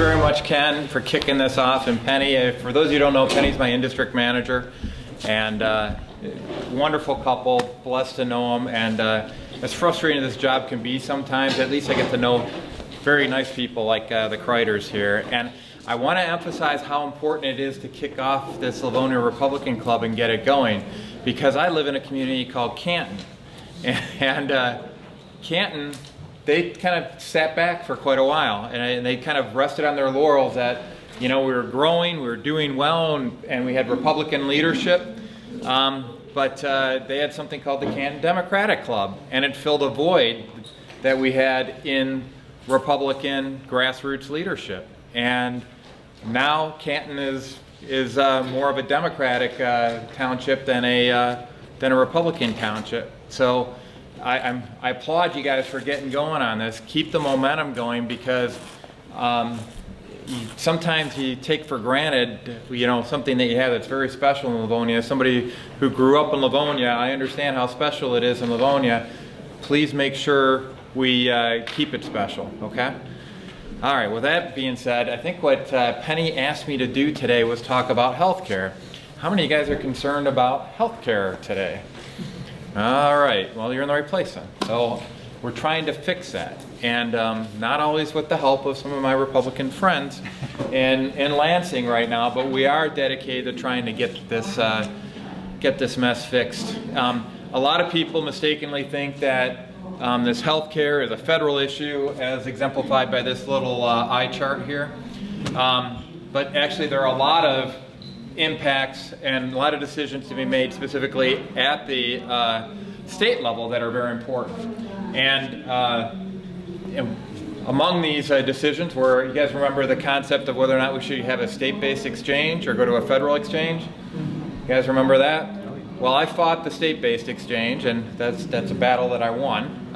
very much, Ken, for kicking this off. And Penny, for those of you who don't know, Penny's my in-district manager, and wonderful couple, blessed to know them. And as frustrating as this job can be sometimes, at least I get to know very nice people like the Kreiters here. And I want to emphasize how important it is to kick off this Livonia Republican Club and get it going, because I live in a community called Canton. And Canton, they kind of sat back for quite a while, and they kind of rested on their laurels that, you know, we were growing, we were doing well, and we had Republican leadership. But they had something called the Canton Democratic Club, and it filled a void that we had in Republican grassroots leadership. And now Canton is more of a Democratic township than a Republican township. So I applaud you guys for getting going on this. Keep the momentum going, because sometimes you take for granted, you know, something that you have that's very special in Livonia. As somebody who grew up in Livonia, I understand how special it is in Livonia. Please make sure we keep it special, okay? All right, with that being said, I think what Penny asked me to do today was talk about healthcare. How many of you guys are concerned about healthcare today? All right, well, you're in the right place then. So we're trying to fix that, and not always with the help of some of my Republican friends in Lansing right now, but we are dedicated to trying to get this mess fixed. A lot of people mistakenly think that this healthcare is a federal issue, as exemplified by this little eye chart here. But actually there are a lot of impacts and a lot of decisions to be made specifically at the state level that are very important. And among these decisions were, you guys remember the concept of whether or not we should have a state-based exchange or go to a federal exchange? You guys remember that? Well, I fought the state-based exchange, and that's a battle that I won.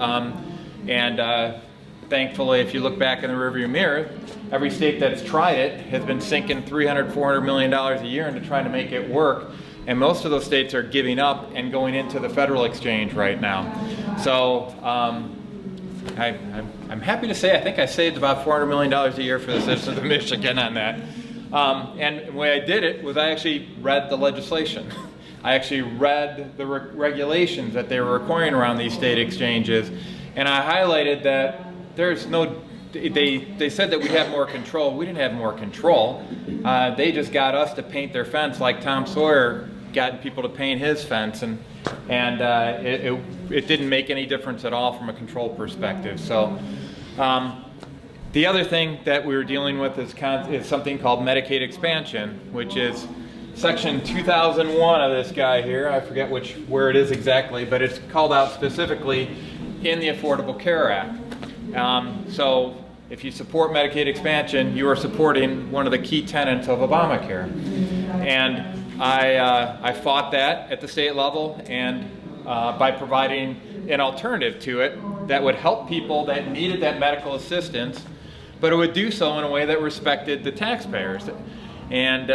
Thankfully, if you look back in the rearview mirror, every state that's tried it has been sinking $300, $400 million a year into trying to make it work. And most of those states are giving up and going into the federal exchange right now. So I'm happy to say I think I saved about $400 million a year for the citizens of Michigan on that. And the way I did it was I actually read the legislation. I actually read the regulations that they were requiring around these state exchanges, and I highlighted that there's no, they said that we'd have more control. We didn't have more control. They just got us to paint their fence like Tom Sawyer got people to paint his fence, and it didn't make any difference at all from a control perspective. So the other thing that we were dealing with is something called Medicaid expansion, which is Section 2001 of this guy here. I forget where it is exactly, but it's called out specifically in the Affordable Care Act. So if you support Medicaid expansion, you are supporting one of the key tenets of Obamacare. And I fought that at the state level, and by providing an alternative to it that would help people that needed that medical assistance, but it would do so in a way that respected the taxpayers. And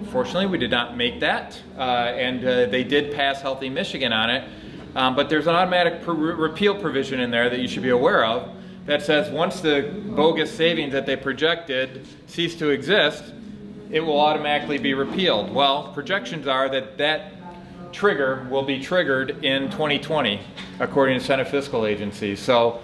fortunately, we did not make that, and they did pass Healthy Michigan on it. But there's an automatic repeal provision in there that you should be aware of that says once the bogus savings that they projected cease to exist, it will automatically be repealed. Well, projections are that that trigger will be triggered in 2020, according to Senate fiscal agencies. So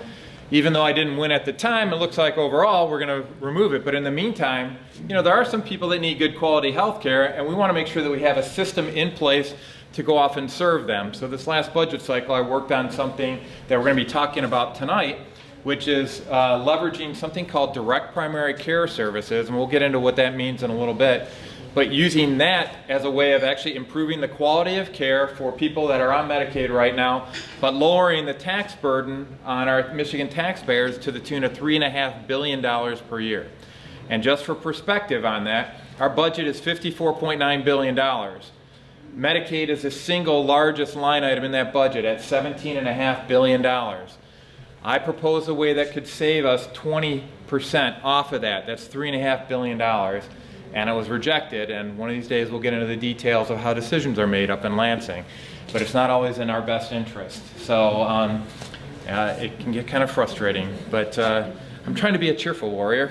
even though I didn't win at the time, it looks like overall we're going to remove it. But in the meantime, you know, there are some people that need good quality health care, and we want to make sure that we have a system in place to go off and serve them. So this last budget cycle, I worked on something that we're going to be talking about tonight, which is leveraging something called direct primary care services, and we'll get into what that means in a little bit. But using that as a way of actually improving the quality of care for people that are on Medicaid right now, but lowering the tax burden on our Michigan taxpayers to the tune of $3.5 billion per year. And just for perspective on that, our budget is $54.9 billion. Medicaid is the single largest line item in that budget at $17.5 billion. I propose a way that could save us 20% off of that. That's $3.5 billion. And it was rejected, and one of these days we'll get into the details of how decisions are made up in Lansing. But it's not always in our best interest. So it can get kind of frustrating. But I'm I'm trying to be a cheerful warrior.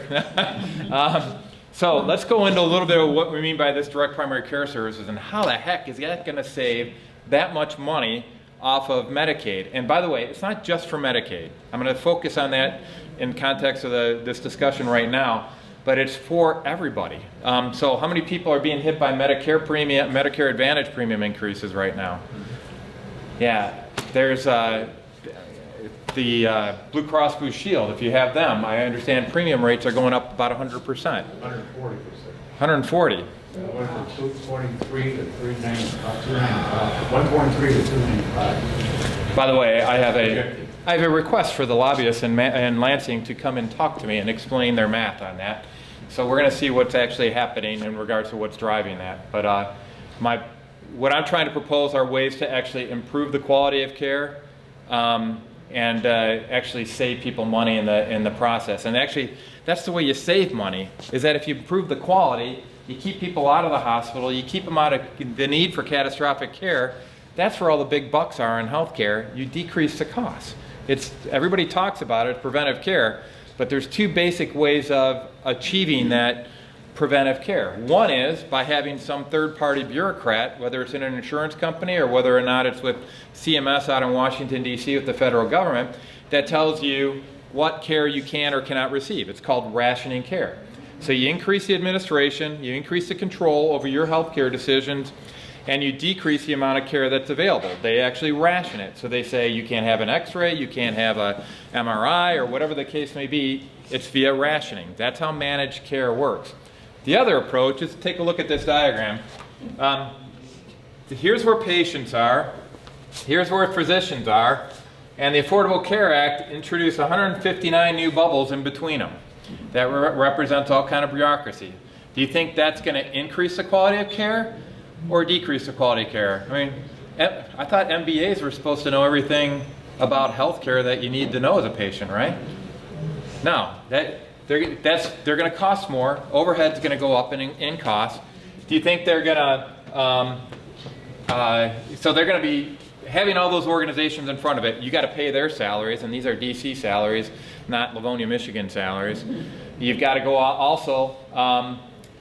So let's go into a little bit of what we mean by this direct primary care services and how the heck is that going to save that much money off of Medicaid. And by the way, it's not just for Medicaid. I'm going to focus on that in context of this discussion right now, but it's for everybody. So how many people are being hit by Medicare Advantage premium increases right now? Yeah, there's the Blue Cross Blue Shield. If you have them, I understand premium rates are going up about 100%. 140%. 140. Went from 223 to 395, 295, 123 to 295. By the way, I have a request for the lobbyists in Lansing to come and talk to me and explain their math on that. So we're going to see what's actually happening in regards to what's driving that. But what I'm trying to propose are ways to actually improve the quality of care and actually save people money in the process. And actually, that's the way you save money, is that if you improve the quality, you keep people out of the hospital, you keep them out of the need for catastrophic care. That's where all the big bucks are in healthcare. You decrease the costs. Everybody talks about it, preventive care, but there's two basic ways of achieving that preventive care. One is by having some third-party bureaucrat, whether it's in an insurance company or whether or not it's with CMS out in Washington, D.C. with the federal government, that tells you what care you can or cannot receive. It's called rationing care. So you increase the administration, you increase the control over your healthcare decisions, and you decrease the amount of care that's available. They actually ration it. So they say you can't have an x-ray, you can't have a MRI, or whatever the case may be. It's via rationing. That's how managed care works. The other approach is to take a look at this diagram. Here's where patients are, here's where physicians are, and the Affordable Care Act introduced 159 new bubbles in between them. That represents all kind of bureaucracy. Do you think that's going to increase the quality of care or decrease the quality of care? I mean, I thought MBAs were supposed to know everything about healthcare that you need to know as a patient, right? No, they're going to cost more. Overhead's going to go up in cost. Do you think they're going to? So they're going to be having all those organizations in front of it. You got to pay their salaries, and these are DC salaries, not Livonia, Michigan salaries. You've got to go also.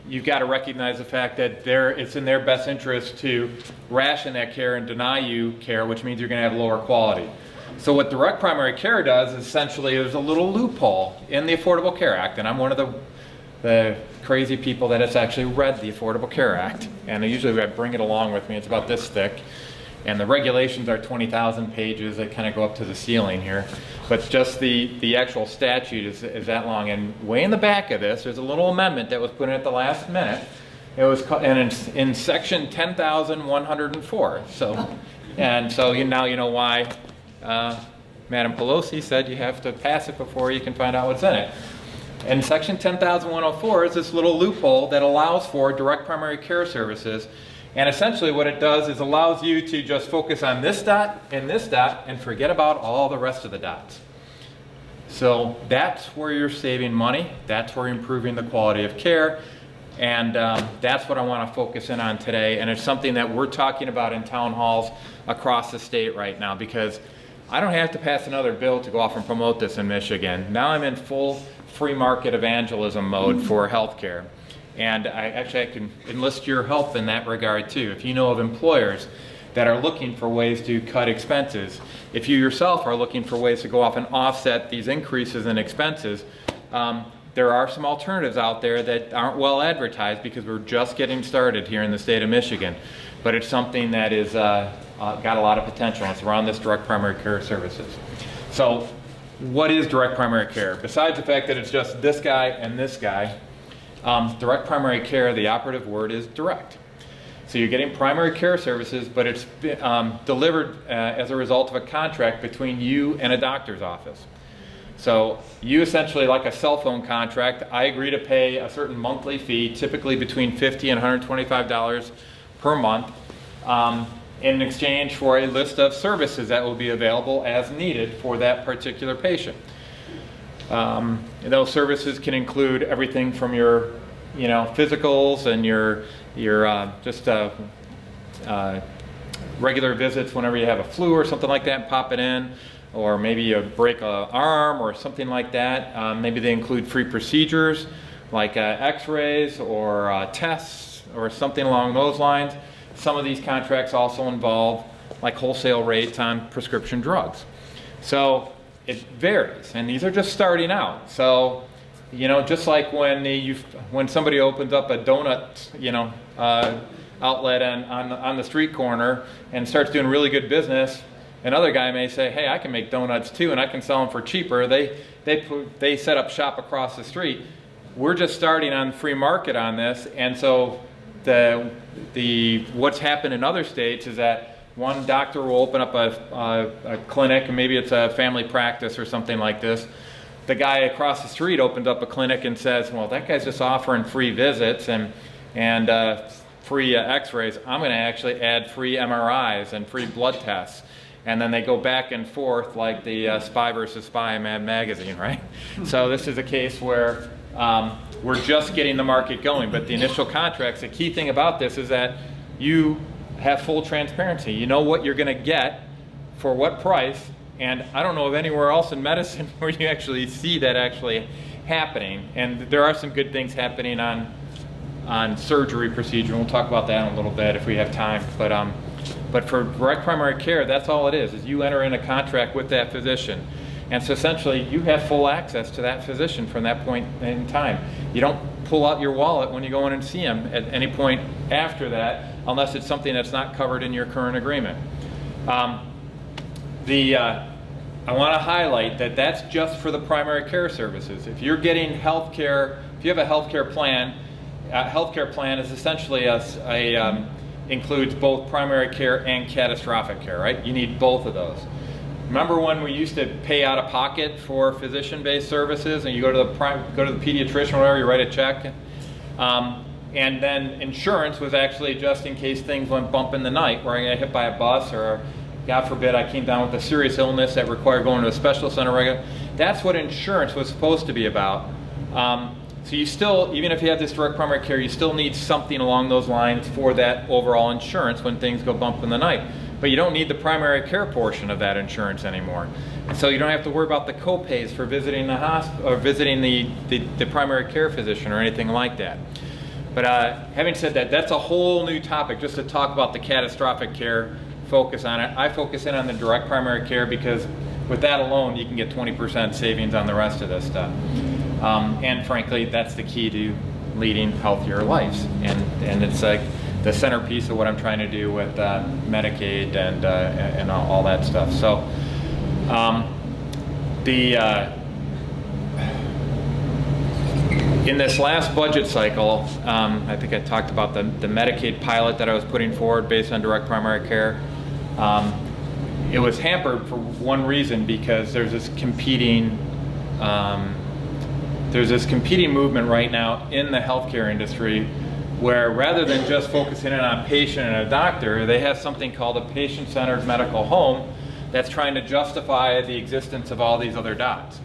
You've got to recognize the fact that it's in their best interest to ration that care and deny you care, which means you're going to have lower quality. So what direct primary care does is essentially there's a little loophole in the Affordable Care Act, and I'm one of the crazy people that has actually read the Affordable Care Act, and usually I bring it along with me. It's about this thick, and the regulations are 20,000 pages. They kind of go up to the ceiling here, but just the actual statute is that long. And way in the back of this, there's a little amendment that was put in at the last minute. It was in section 10,104. So now you know why Madam Pelosi said you have to pass it before you can find out what's in it. And section 10,104 is this little loophole that allows for direct primary care services. And essentially what it does is allows you to just focus on this dot and forget about all the rest of the dots. So that's where you're saving money. That's where you're improving the quality of care. And that's what I want to focus in on today. And it's something that we're talking about in town halls across the state right now, because I don't have to pass another bill to go off and promote this in Michigan. Now I'm in full free market evangelism mode for healthcare. And I can enlist your help in that regard too. If you know of employers that are looking for ways to cut expenses, if you yourself are looking for ways to go off and offset these increases in expenses, there are some alternatives out there that aren't well advertised because we're just getting started here in the state of Michigan. But it's something that is got a lot of potential. It's around this direct primary care services. So what is direct primary care? Besides the fact that it's just this guy and this guy, direct primary care, the operative word is direct. So you're getting primary care services, but it's delivered as a result of a contract between you and a doctor's office. So you essentially, like a cell phone contract, I agree to pay a certain monthly fee, typically between $50 and $125 per month, in exchange for a list of services that will be available as needed for that particular patient. Those services can include everything from your, physicals and your regular visits whenever you have a flu or something like that, pop it in, or maybe you break an arm or something like that. Maybe they include free procedures like x-rays or tests or something along those lines. Some of these contracts also involve like wholesale rates on prescription drugs. So it varies, and these are just starting out. So, you know, just like when somebody opens up a donut, you know, outlet on the street corner and starts doing really good business, another guy may say, hey, I can make donuts too, and I can sell them for cheaper. They set up shop across the street. We're just starting on free market on this, and so what's happened in other states is that one doctor will open up a clinic, and maybe it's a family practice or something like this. The guy across the street opened up a clinic and says, well, that guy's just offering free visits and free x-rays. I'm going to actually add free MRIs and free blood tests. And then they go back and forth like the Spy versus Spy Mad Magazine, right? So this is a case where we're just getting the market going. But the initial contracts, the key thing about this is that you have full transparency. You know what you're going to get for what price. And I don't know of anywhere else in medicine where you actually see that actually happening. And there are some good things happening on surgery procedure. We'll talk about that in a little bit if we have time. But for direct primary care, that's all it is you enter in a contract with that physician. And so essentially you have full access to that physician from that point in time. You don't pull out your wallet when you go in and see him at any point after that, unless it's something that's not covered in your current agreement. I want to highlight that that's just for the primary care services. If you're getting health care, if you have a health care plan is essentially includes both primary care and catastrophic care, right? You need both of those. Remember when we used to pay out of pocket for physician-based services, and you go to the pediatrician or whatever, you write a check, and then insurance was actually just in case things went bump in the night, where I got hit by a bus, or God forbid I came down with a serious illness that required going to a special center. That's what insurance was supposed to be about. So you still, even if you have this direct primary care, you still need something along those lines for that overall insurance when things go bump in the night. But you don't need the primary care portion of that insurance anymore. So you don't have to worry about the co-pays for visiting the hospital or visiting the primary care physician or anything like that. But having said that, that's a whole new topic just to talk about the catastrophic care, focus on it. I focus in on the direct primary care because with that alone, you can get 20% savings on the rest of this stuff. And frankly, that's the key to leading healthier lives. And it's like the centerpiece of what I'm trying to do with Medicaid and all that stuff. So in this last budget cycle, I think I talked about the Medicaid pilot that I was putting forward based on direct primary care. It was hampered for one reason, because there's this competing movement right now in the healthcare industry where rather than just focusing in on a patient and a doctor, they have something called a patient-centered medical home that's trying to justify the existence of all these other dots.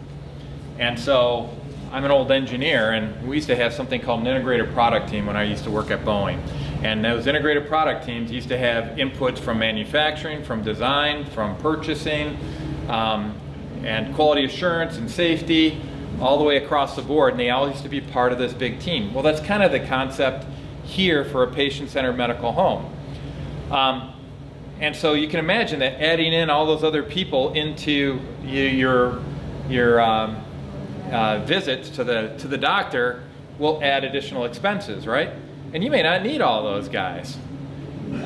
And so I'm an old engineer, and we used to have something called an integrated product team when I used to work at Boeing. And those integrated product teams used to have inputs from manufacturing, from design, from purchasing, and quality assurance and safety, all the way across the board, and they all used to be part of this big team. Well, that's kind of the concept here for a patient-centered medical home. And so you can imagine that adding in all those other people into your visits to the doctor will add additional expenses, right? And you may not need all those guys.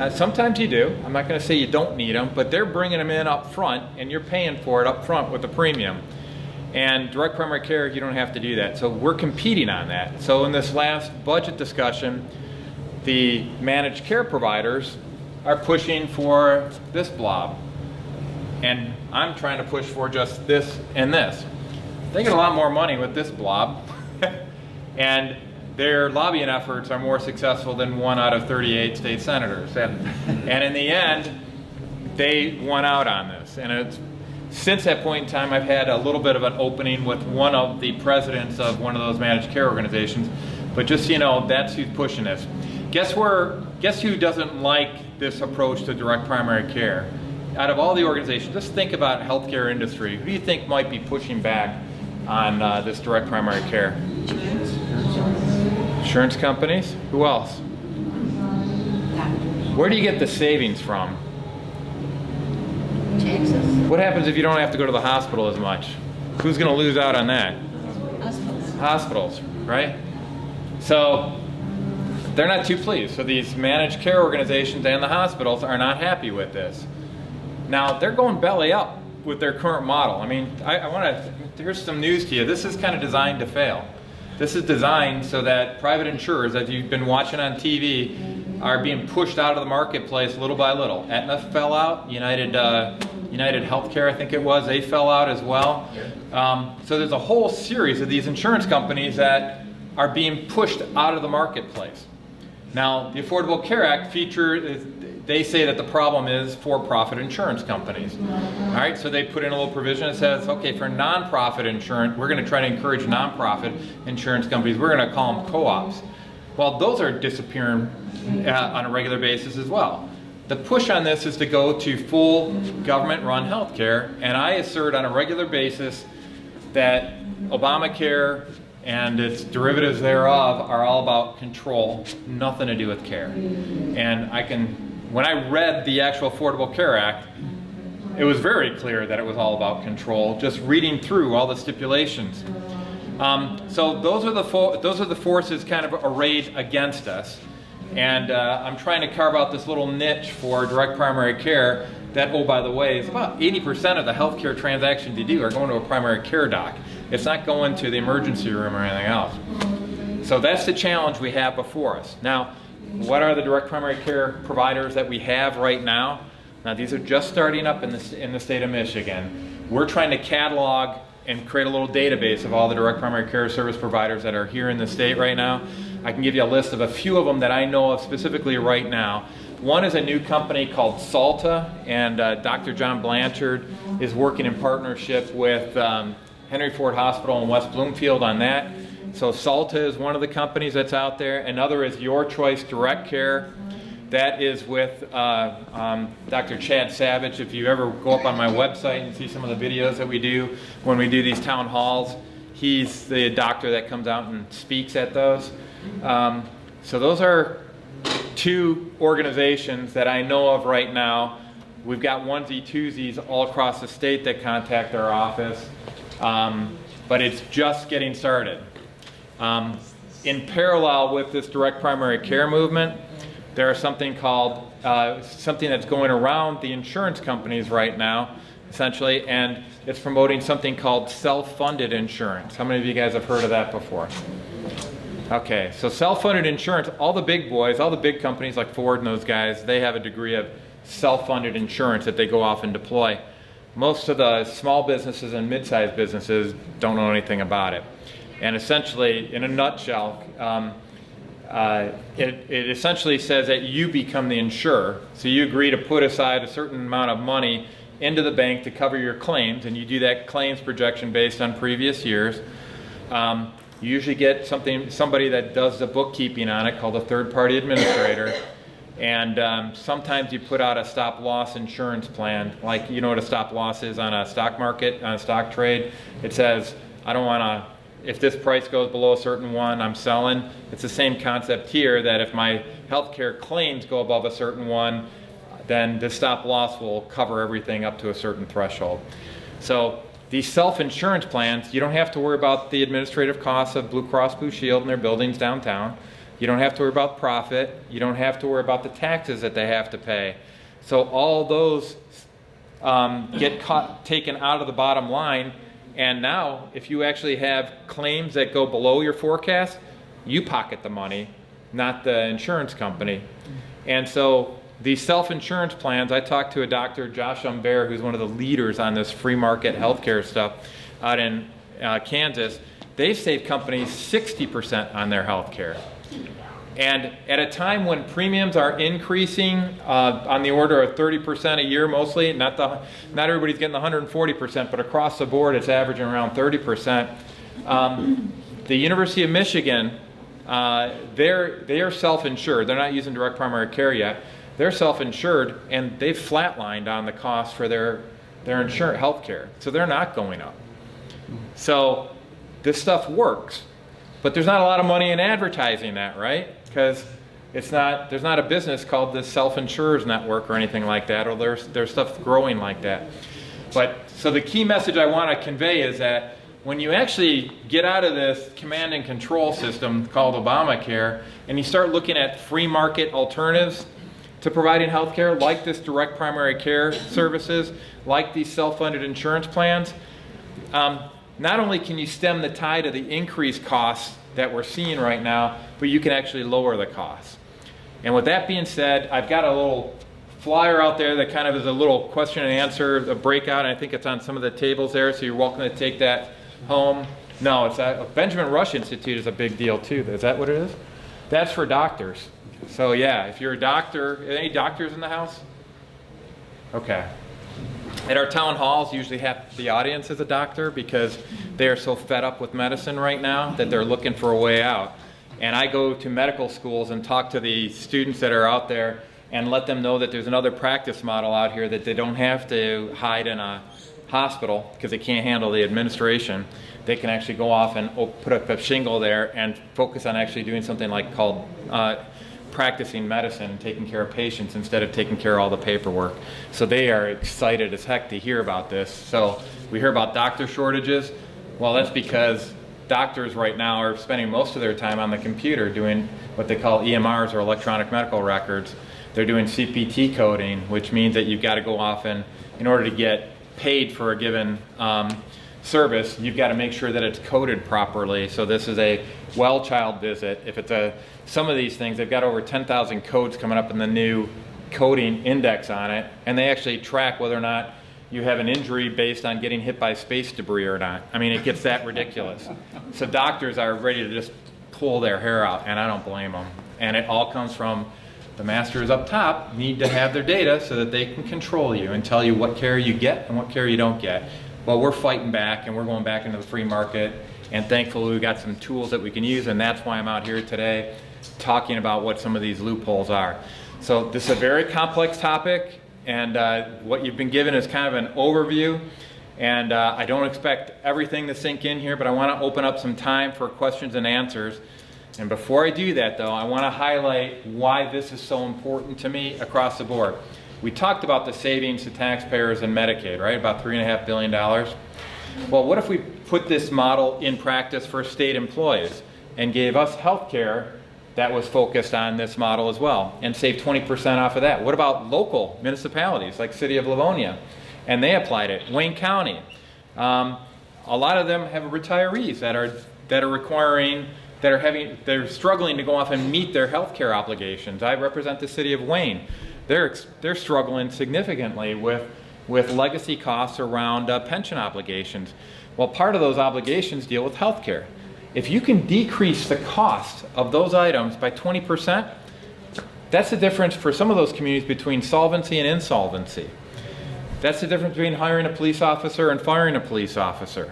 Sometimes you do. I'm not going to say you don't need them, but they're bringing them in up front, and you're paying for it up front with the premium. And direct primary care, you don't have to do that. So we're competing on that. So in this last budget discussion, the managed care providers are pushing for this blob. And I'm trying to push for just this and this. They get a lot more money with this blob. And their lobbying efforts are more successful than 1 out of 38 state senators. And in the end, they won out on this. And since that point in time, I've had a little bit of an opening with one of the presidents of one of those managed care organizations. But just so you know, that's who's pushing this. Guess who doesn't like this approach to direct primary care? out of all the organizations, just think about healthcare industry. Who do you think might be pushing back on this direct primary care? Insurance companies? Who else? Where do you get the savings from? Taxes. What happens if you don't have to go to the hospital as much? Who's going to lose out on that? Hospitals. Hospitals, right? So they're not too pleased. So these managed care organizations and the hospitals are not happy with this. Now they're going belly up with their current model. I mean, I want to, here's some news to you. This is kind of designed to fail. This is designed so that private insurers, as you've been watching on TV, are being pushed out of the marketplace little by little. Aetna fell out, United Healthcare, I think it was, they fell out as well. So there's a whole series of these insurance companies that are being pushed out of the marketplace. Now, the Affordable Care Act they say that the problem is for-profit insurance companies. All right, so they put in a little provision that says, okay, for nonprofit insurance, we're going to try to encourage nonprofit insurance companies. We're going to call them co-ops. Well, those are disappearing on a regular basis as well. The push on this is to go to full government-run healthcare, and I assert on a regular basis that Obamacare and its derivatives thereof are all about control, nothing to do with care. And when I read the actual Affordable Care Act, it was very clear that it was all about control, just reading through all the stipulations. So those are the forces kind of arrayed against us. And I'm trying to carve out this little niche for direct primary care that, oh, by the way, is about 80% of the healthcare transactions you do are going to a primary care doc. It's not going to the emergency room or anything else. So that's the challenge we have before us. Now, what are the direct primary care providers that we have right now? Now, these are just starting up in the state of Michigan. We're trying to catalog and create a little database of all the direct primary care service providers that are here in the state right now. I can give you a list of a few of them that I know of specifically right now. One is a new company called Salta, and Dr. John Blanchard is working in partnership with Henry Ford Hospital in West Bloomfield on that. So Salta is one of the companies that's out there. Another is Your Choice Direct Care. That is with Dr. Chad Savage. If you ever go up on my website and see some of the videos that we do when we do these town halls, he's the doctor that comes out and speaks at those. So those are two organizations that I know of right now. We've got onesie twosies all across the state that contact our office, but it's just getting started. In parallel with this direct primary care movement, there's something called, something that's going around the insurance companies right now, essentially, and it's promoting something called self-funded insurance. How many of you guys have heard of that before? Okay, so self-funded insurance, all the big boys, all the big companies like Ford and those guys, they have a degree of self-funded insurance that they go off and deploy. Most of the small businesses and mid-sized businesses don't know anything about it. And essentially, in a nutshell, it essentially says that you become the insurer. So you agree to put aside a certain amount of money into the bank to cover your claims, and you do that claims projection based on previous years. You usually get somebody that does the bookkeeping on it called a third-party administrator. And sometimes you put out a stop-loss insurance plan, like you know what a stop-loss is on a stock market, on a stock trade. It says, I don't want to, if this price goes below a certain one, I'm selling. It's the same concept here, that if my healthcare claims go above a certain one, then the stop-loss will cover everything up to a certain threshold. So these self-insurance plans, you don't have to worry about the administrative costs of Blue Cross Blue Shield and their buildings downtown. You don't have to worry about profit. You don't have to worry about the taxes that they have to pay. So all those get taken out of the bottom line. And now, if you actually have claims that go below your forecast, you pocket the money, not the insurance company. And so these self-insurance plans, I talked to a doctor, Josh Humbert, who's one of the leaders on this free market healthcare stuff out in Kansas. They've saved companies 60% on their healthcare. And at a time when premiums are increasing on the order of 30% a year mostly, not everybody's getting the 140%, but across the board it's averaging around 30%. The University of Michigan, they're self-insured. They're not using direct primary care yet. they're self-insured and they've flatlined on the cost for their insurance health care. So they're not going up. So this stuff works, but there's not a lot of money in advertising that, right? Because there's not a business called the self-insurers network or anything like that, or there's stuff growing like that. But so the key message I want to convey is that when you actually get out of this command and control system called Obamacare and you start looking at free market alternatives to providing health care, like this direct primary care services, like these self-funded insurance plans, not only can you stem the tide of the increased costs that we're seeing right now, but you can actually lower the costs. And with that being said, I've got a little flyer out there that kind of is a little question and answer, a breakout, and I think it's on some of the tables there, so you're welcome to take that home. No, it's that Benjamin Rush Institute is a big deal too. Is that what it is? That's for doctors. So yeah, if you're a doctor, any doctors in the house? Okay. At our town halls, usually half the audience is a doctor because they are so fed up with medicine right now that they're looking for a way out. And I go to medical schools and talk to the students that are out there and let them know that there's another practice model out here, that they don't have to hide in a hospital because they can't handle the administration. They can actually go off and put up a shingle there and focus on actually doing something like called practicing medicine, taking care of patients instead of taking care of all the paperwork. So they are excited as heck to hear about this. So we hear about doctor shortages. Well, that's because doctors right now are spending most of their time on the computer doing what they call EMRs, or electronic medical records. They're doing CPT coding, which means that you've got to go off and, in order to get paid for a given service, you've got to make sure that it's coded properly. So this is a well child visit. If it's some of these things, they've got over 10,000 codes coming up in the new coding index on it, and they actually track whether or not you have an injury based on getting hit by space debris or not. I mean, it gets that ridiculous. So doctors are ready to just pull their hair out, and I don't blame them. And it all comes from the masters up top need to have their data so that they can control you and tell you what care you get and what care you don't get. Well, we're fighting back, and we're going back into the free market, and thankfully we've got some tools that we can use, and that's why I'm out here today talking about what some of these loopholes are. So this is a very complex topic, and what you've been given is kind of an overview, and I don't expect everything to sink in here, but I want to open up some time for questions and answers. And before I do that, though, I want to highlight why this is so important to me across the board. We talked about the savings to taxpayers and Medicaid, right? About $3.5 billion. Well, what if we put this model in practice for state employees and gave us health care that was focused on this model as well and saved 20% off of that? What about local municipalities like City of Livonia? And they applied it. Wayne County. A lot of them have retirees that are requiring, they're struggling to go off and meet their health care obligations. I represent the City of Wayne. They're struggling significantly with legacy costs around pension obligations. Well, part of those obligations deal with health care. If you can decrease the cost of those items by 20%, that's the difference for some of those communities between solvency and insolvency. That's the difference between hiring a police officer and firing a police officer.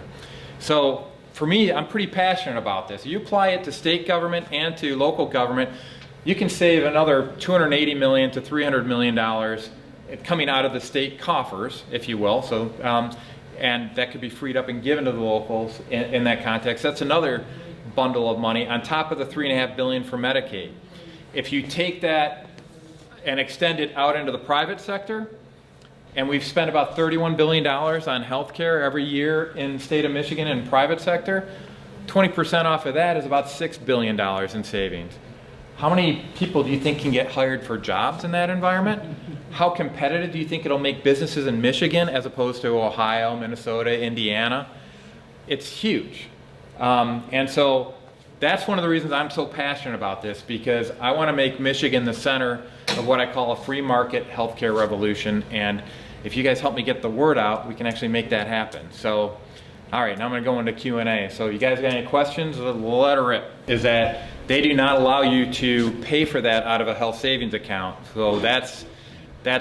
So for me, I'm pretty passionate about this. You apply it to state government and to local government, you can save another $280 million to $300 million coming out of the state coffers, if you will. So, and that could be freed up and given to the locals in that context. That's another bundle of money on top of the $3.5 billion for Medicaid. If you take that and extend it out into the private sector, and we've spent about $31 billion on health care every year in the state of Michigan in private sector, 20% off of that is about $6 billion in savings. How many people do you think can get hired for jobs in that environment? How competitive do you think it'll make businesses in Michigan as opposed to Ohio, Minnesota, Indiana? It's huge. And so that's one of the reasons I'm so passionate about this, because I want to make Michigan the center of what I call a free market healthcare revolution. And if you guys help me get the word out, we can actually make that happen. So, all right, now I'm going to go into Q&A. So you guys got any questions? Let her rip. Is that they do not allow you to pay for that out of a health savings account. So that's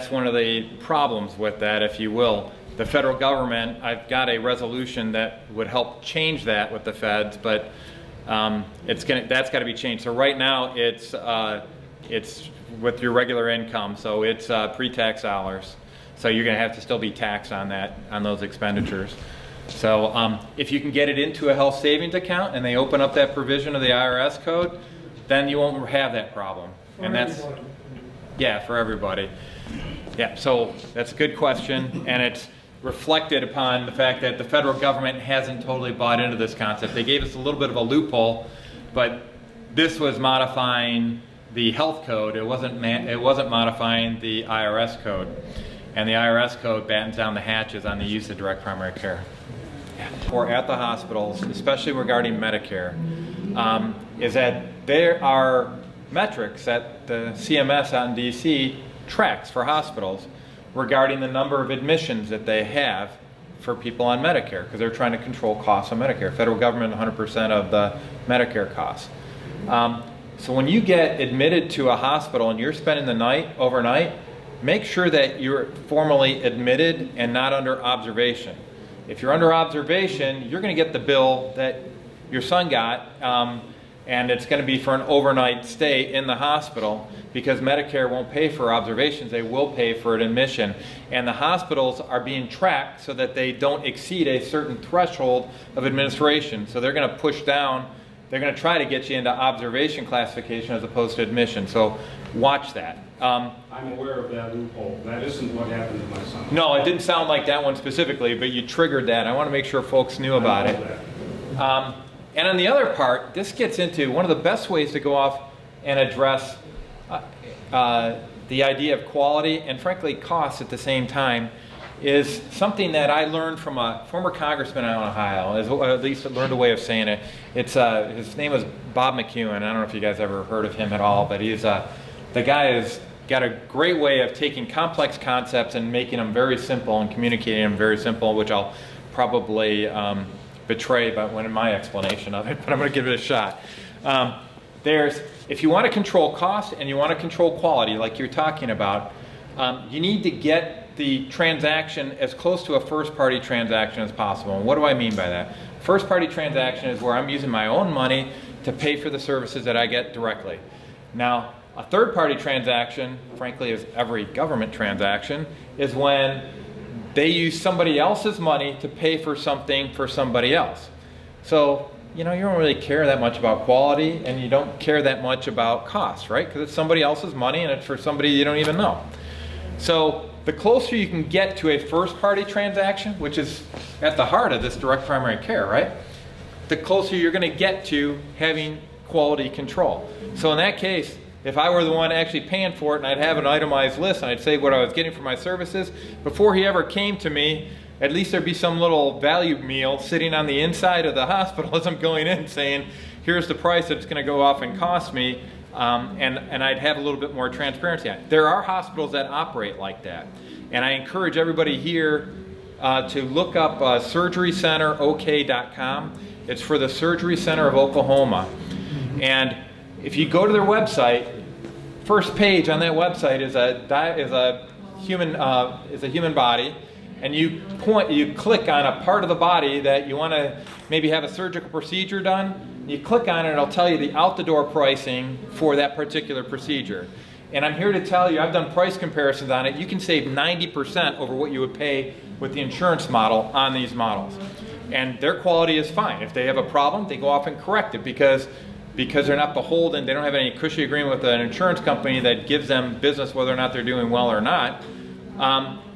one of the problems with that, if you will. The federal government, I've got a resolution that would help change that with the feds, but that's got to be changed. So right now it's with your regular income, so it's pre-tax dollars. So you're going to have to still be taxed on that, on those expenditures. So if you can get it into a health savings account and they open up that provision of the IRS code, then you won't have that problem. And that's, yeah, for everybody. Yeah, so that's a good question, and it's reflected upon the fact that the federal government hasn't totally bought into this concept. They gave us a little bit of a loophole, but this was modifying the health code. It wasn't modifying the IRS code. And the IRS code battens down the hatches on the use of direct primary care. Or at the hospitals, especially regarding Medicare, is that there are metrics that the CMS out in DC tracks for hospitals regarding the number of admissions that they have for people on Medicare, because they're trying to control costs on Medicare. Federal government 100% of the Medicare costs. So when you get admitted to a hospital and you're spending the night overnight, make sure that you're formally admitted and not under observation. If you're under observation, you're going to get the bill that your son got, and it's going to be for an overnight stay in the hospital, because Medicare won't pay for observations, they will pay for an admission. And the hospitals are being tracked so that they don't exceed a certain threshold of administration. So they're going to push down, they're going to try to get you into observation classification as opposed to admission. So watch that. I'm aware of that loophole. That isn't what happened to my son. No, it didn't sound like that one specifically, but you triggered that. I want to make sure folks knew about it. And on the other part, this gets into one of the best ways to go off and address the idea of quality and frankly cost at the same time is something that I learned from a former congressman out in Ohio, at least I learned a way of saying it. It's his name was Bob McEwen. I don't know if you guys ever heard of him at all, but he's the guy has got a great way of taking complex concepts and making them very simple and communicating them very simple, which I'll probably betray by when in my explanation of it, but I'm going to give it a shot. If you want to control cost and you want to control quality, like you're talking about, you need to get the transaction as close to a first-party transaction as possible. And what do I mean by that? First-party transaction is where I'm using my own money to pay for the services that I get directly. Now, a third-party transaction, frankly, is every government transaction, is when they use somebody else's money to pay for something for somebody else. So, you know, you don't really care that much about quality and you don't care that much about cost, right? Because it's somebody else's money and it's for somebody you don't even know. So the closer you can get to a first-party transaction, which is at the heart of this direct primary care, right? The closer you're going to get to having quality control. So in that case, if I were the one actually paying for it and I'd have an itemized list and I'd say what I was getting for my services, before he ever came to me, at least there'd be some little value meal sitting on the inside of the hospital as I'm going in saying, here's the price that it's going to go off and cost me, and I'd have a little bit more transparency on it. There are hospitals that operate like that, and I encourage everybody here to look up surgerycenterok.com. It's for the Surgery Center of Oklahoma. And if you go to their website, first page on that website is a human body, and you click on a part of the body that you want to maybe have a surgical procedure done. You click on it, it'll tell you the out-the-door pricing for that particular procedure. And I'm here to tell you, I've done price comparisons on it. You can save 90% over what you would pay with the insurance model on these models. And their quality is fine. If they have a problem, they go off and correct it because they're not beholden, they don't have any cushy agreement with an insurance company that gives them business whether or not they're doing well or not.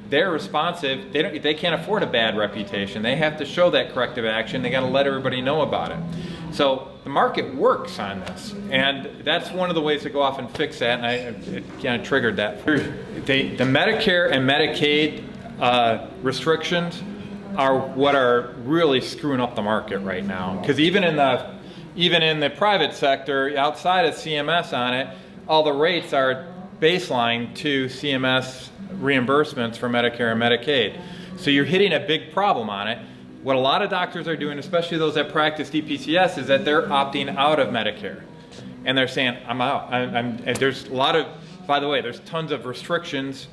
They're responsive. They can't afford a bad reputation. They have to show that corrective action. They got to let everybody know about it. So the market works on this, and that's one of the ways to go off and fix that. And it kind of triggered that. The Medicare and Medicaid restrictions are what are really screwing up the market right now. Because even in the private sector, outside of CMS on it, all the rates are baseline to CMS reimbursements for Medicare and Medicaid. So you're hitting a big problem on it. What a lot of doctors are doing, especially those that practice DPCS, is that they're opting out of Medicare. And they're saying, I'm out. And there's a lot of, by the way, there's tons of restrictions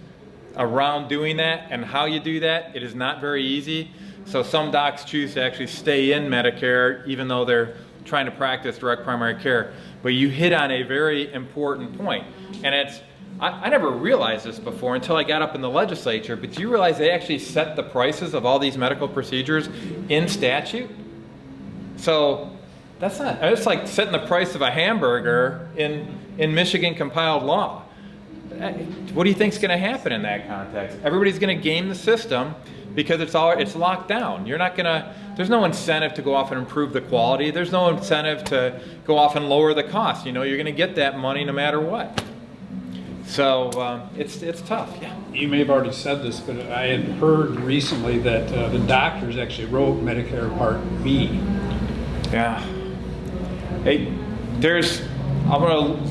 around doing that and how you do that. It is not very easy. So some docs choose to actually stay in Medicare even though they're trying to practice direct primary care. But you hit on a very important point. And it's I never realized this before until I got up in the legislature, but do you realize they actually set the prices of all these medical procedures in statute? So that's not, it's like setting the price of a hamburger in Michigan compiled law. What do you think is going to happen in that context? Everybody's going to game the system because it's locked down. You're not going to, there's no incentive to go off and improve the quality. There's no incentive to go off and lower the cost. You know, you're going to get that money no matter what. So it's tough. Yeah. You may have already said this, but I had heard recently that the doctors actually wrote Medicare Part B. Yeah. Hey, I'm going to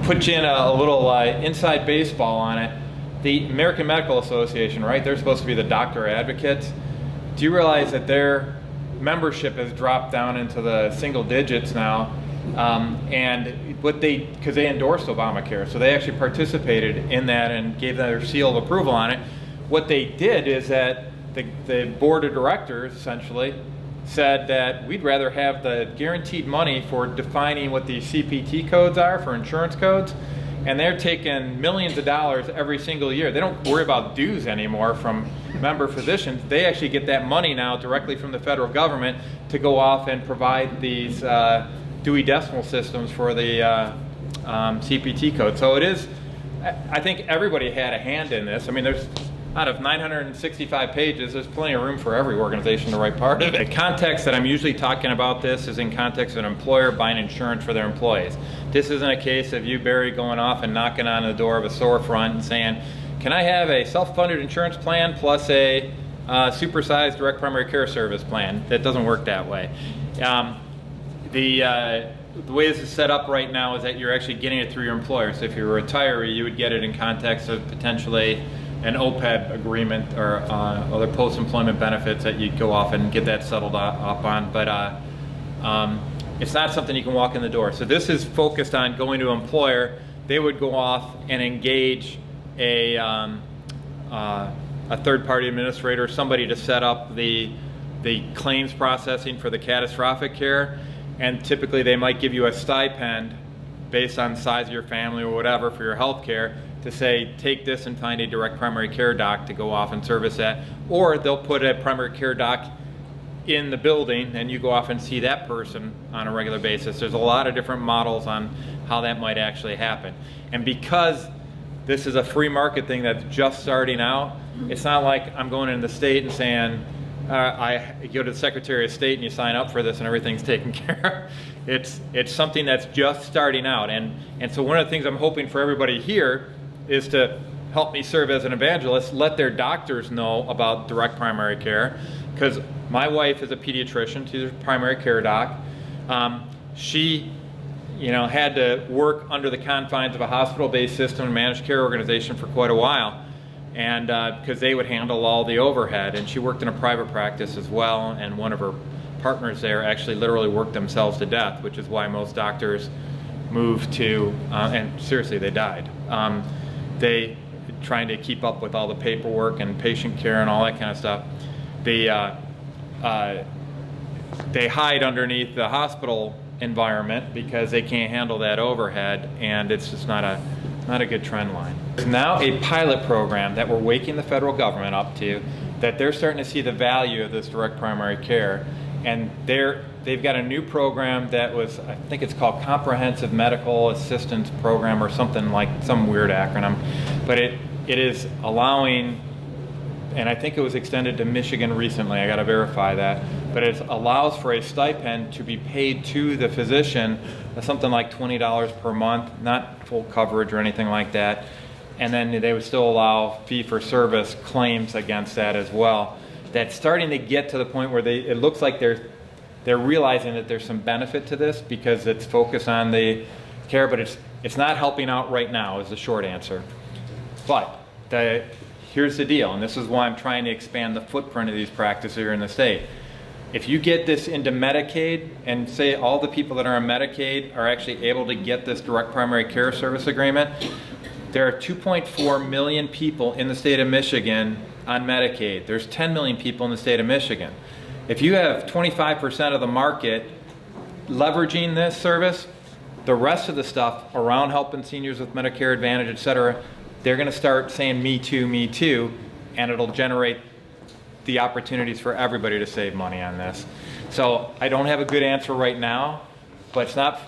put you in a little inside baseball on it. The American Medical Association, right? They're supposed to be the doctor advocates. Do you realize that their membership has dropped down into the single digits now? And because they endorsed Obamacare, so they actually participated in that and gave their seal of approval on it. What they did is that the board of directors essentially said that we'd rather have the guaranteed money for defining what these CPT codes are for insurance codes, and they're taking millions of dollars every single year. They don't worry about dues anymore from member physicians. They actually get that money now directly from the federal government to go off and provide these Dewey Decimal Systems for the CPT code. So it is, I think everybody had a hand in this. I mean, there's out of 965 pages, there's plenty of room for every organization to write part of it. The context that I'm usually talking about this is in context of an employer buying insurance for their employees. This isn't a case of you, Barry, going off and knocking on the door of a storefront and saying, can I have a self-funded insurance plan plus a supersized direct primary care service plan? That doesn't work that way. The way this is set up right now is that you're actually getting it through your employer. So if you're a retiree, you would get it in context of potentially an OPEB agreement or other post-employment benefits that you'd go off and get that settled up on. But it's not something you can walk in the door. So this is focused on going to an employer. They would go off and engage a third-party administrator, somebody to set up the claims processing for the catastrophic care. And typically they might give you a stipend based on the size of your family or whatever for your health care to say, take this and find a direct primary care doc to go off and service that. Or they'll put a primary care doc in the building and you go off and see that person on a regular basis. There's a lot of different models on how that might actually happen. And because this is a free market thing that's just starting out, it's not like I'm going into the state and saying, I go to the Secretary of State and you sign up for this and everything's taken care of. It's something that's just starting out. And so one of the things I'm hoping for everybody here is to help me serve as an evangelist, let their doctors know about direct primary care. Because my wife is a pediatrician, she's a primary care doc. She had to work under the confines of a hospital-based system and managed care organization for quite a while. And because they would handle all the overhead, and she worked in a private practice as well, and one of her partners there actually literally worked themselves to death, which is why most doctors moved to, and seriously, they died. They trying to keep up with all the paperwork and patient care and all that kind of stuff. They hide underneath the hospital environment because they can't handle that overhead, and it's just not a good trend line. There's now a pilot program that we're waking the federal government up to, that they're starting to see the value of this direct primary care, and they've got a new program that was, I think it's called Comprehensive Medical Assistance Program or something, like some weird acronym, but it is allowing, and I think it was extended to Michigan recently, I got to verify that, but it allows for a stipend to be paid to the physician, something like $20 per month, not full coverage or anything like that, and then they would still allow fee-for-service claims against that as well. That's starting to get to the point where it looks like they're realizing that there's some benefit to this because it's focused on the care, but it's not helping out right now is the short answer. But here's the deal, and this is why I'm trying to expand the footprint of these practices here in the state. If you get this into Medicaid, and say all the people that are on Medicaid are actually able to get this direct primary care service agreement, there are 2.4 million people in the state of Michigan on Medicaid. There's 10 million people in the state of Michigan. If you have 25% of the market leveraging this service, the rest of the stuff around helping seniors with Medicare Advantage, et cetera, they're going to start saying me too, and it'll generate the opportunities for everybody to save money on this. So I don't have a good answer right now, but it's not,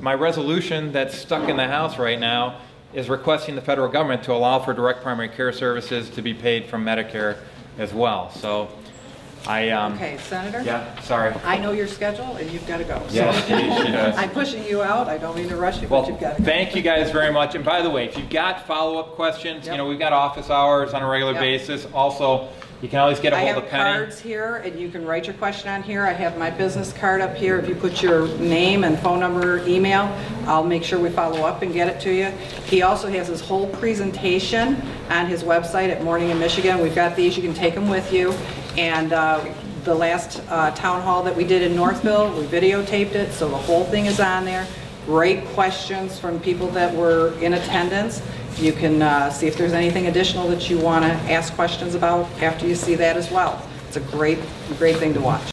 my resolution that's stuck in the House right now is requesting the federal government to allow for direct primary care services to be paid from Medicare as well. So Okay, Senator? yeah, sorry. I know your schedule and you've got to go. Yes, So she does. I'm pushing you out. I don't mean to rush you, Well, but you've got to go. thank you guys very much. And by the way, if you've got follow-up questions, Yep. we've got office hours on a regular Yep. basis. Also, you can always get a I hold have of Penny. cards here, and you can write your question on here. I have my business card up here. If you put your name and phone number, email, I'll make sure we follow up and get it to you. He also has his whole presentation on his website at Morning in Michigan. We've got these. You can take them with you. And the last town hall that we did in Northville, we videotaped it, so the whole thing is on there. Great questions from people that were in attendance. You can see if there's anything additional that you want to ask questions about after you see that as well. It's a great thing to watch.